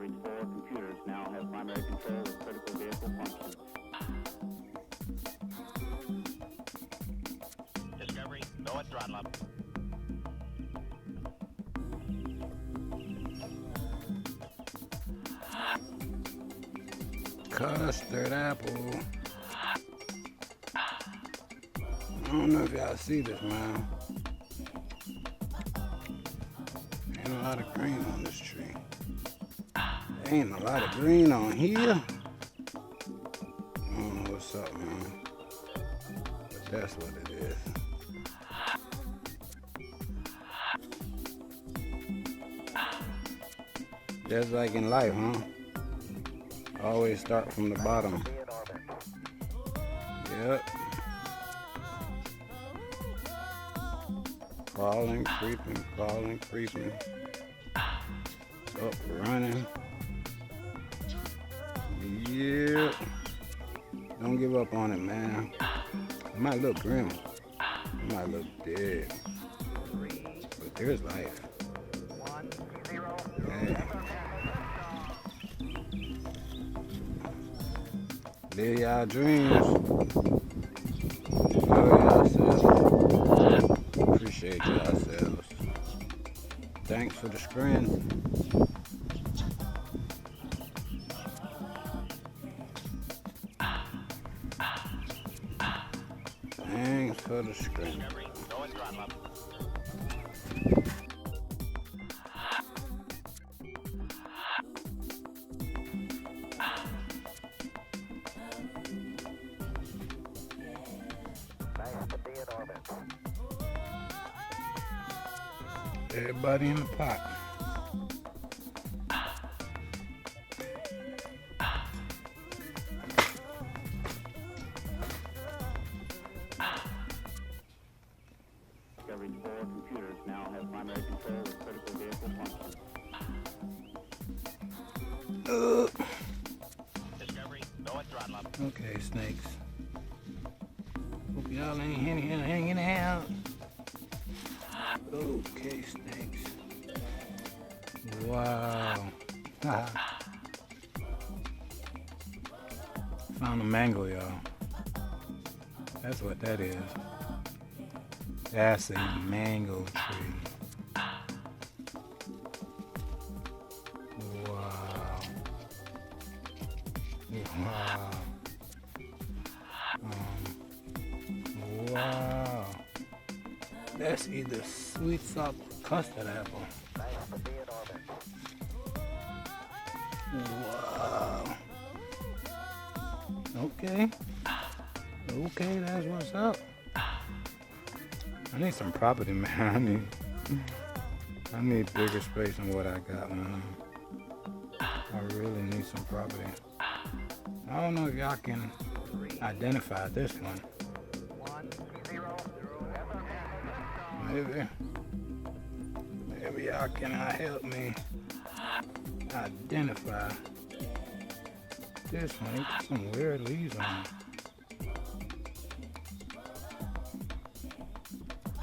Discovery's 4 computers now have primary control of critical vehicle functions. Discovery, go at throttle up. Custard apple. I don't know if y'all see this, man. Ain't a lot of green on this tree. Ain't a lot of green on here. I don't know what's up, man. But that's what it is. Just like in life, huh? Always start from the bottom. Yep. Crawling, creeping. Up, running. Yep. Don't give up on it, man. It might look grim. It might look dead. But there's life. Hey. Live y'all dreams. Love yourselves. Appreciate yourselves. Thanks for the screen. Thanks for the screen. Everybody in the pot. Discovery's 4 computers now have primary control of critical vehicle functions. Discovery, go at throttle up. Okay, snakes. Hope y'all ain't hanging out. Okay, snakes. Wow. Found a mango, y'all. That's what that is. That's a mango tree. Wow. Wow. Wow. That's either sweet salt or custard apple. Wow. Okay. Okay, that's what's up. I need some property, man. I need bigger space than what I got, man. I really need some property. I don't know if y'all can identify this one. Maybe y'all can help me identify this one. It got some weird leaves on it.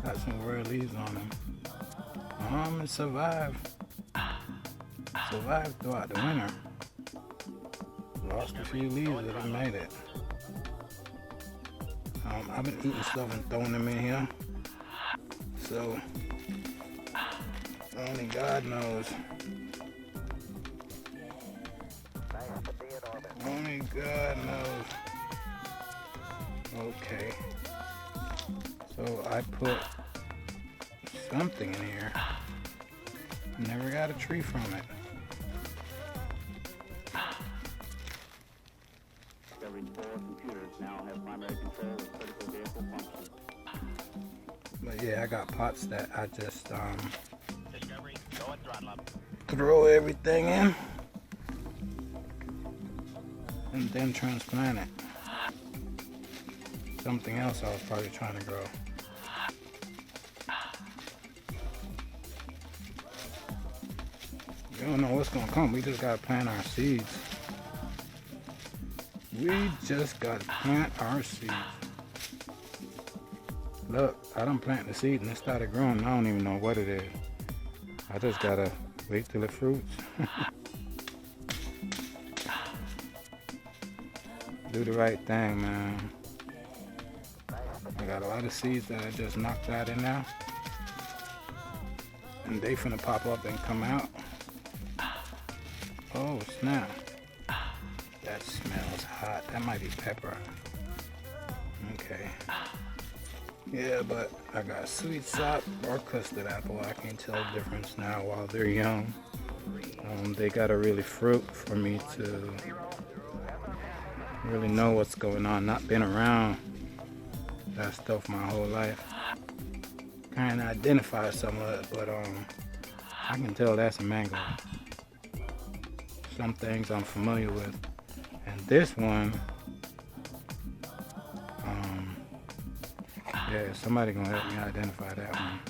Got some weird leaves on them. It survived. Survived throughout the winter. Lost a few leaves, but it made it. I've been eating stuff and throwing them in here. So, only God knows. Only God knows. Okay. So I put something in here. Never got a tree from it. Discovery's 4 computers now have primary control of critical vehicle functions. But yeah, I got pots that I just Discovery, go at throttle up. throw everything in and then transplant it. Something else I was probably trying to grow. We don't know what's gonna come. We just gotta plant our seeds. We just gotta plant our seeds. Look, I done planted the seed and it started growing. I don't even know what it is. I just gotta wait till it fruits. do the right thing, man. I got a lot of seeds that I just knocked out in now. And they finna pop up and come out. Oh, snap. That smells hot. That might be pepper. Okay. Yeah, but I got sweet sop or custard apple. I can't tell the difference now while they're young. They gotta really fruit for me to really know what's going on. Not been around that stuff my whole life. Kinda identify some of it, but I can tell that's a mango. Some things I'm familiar with. And this one, yeah, somebody gonna help me identify that one.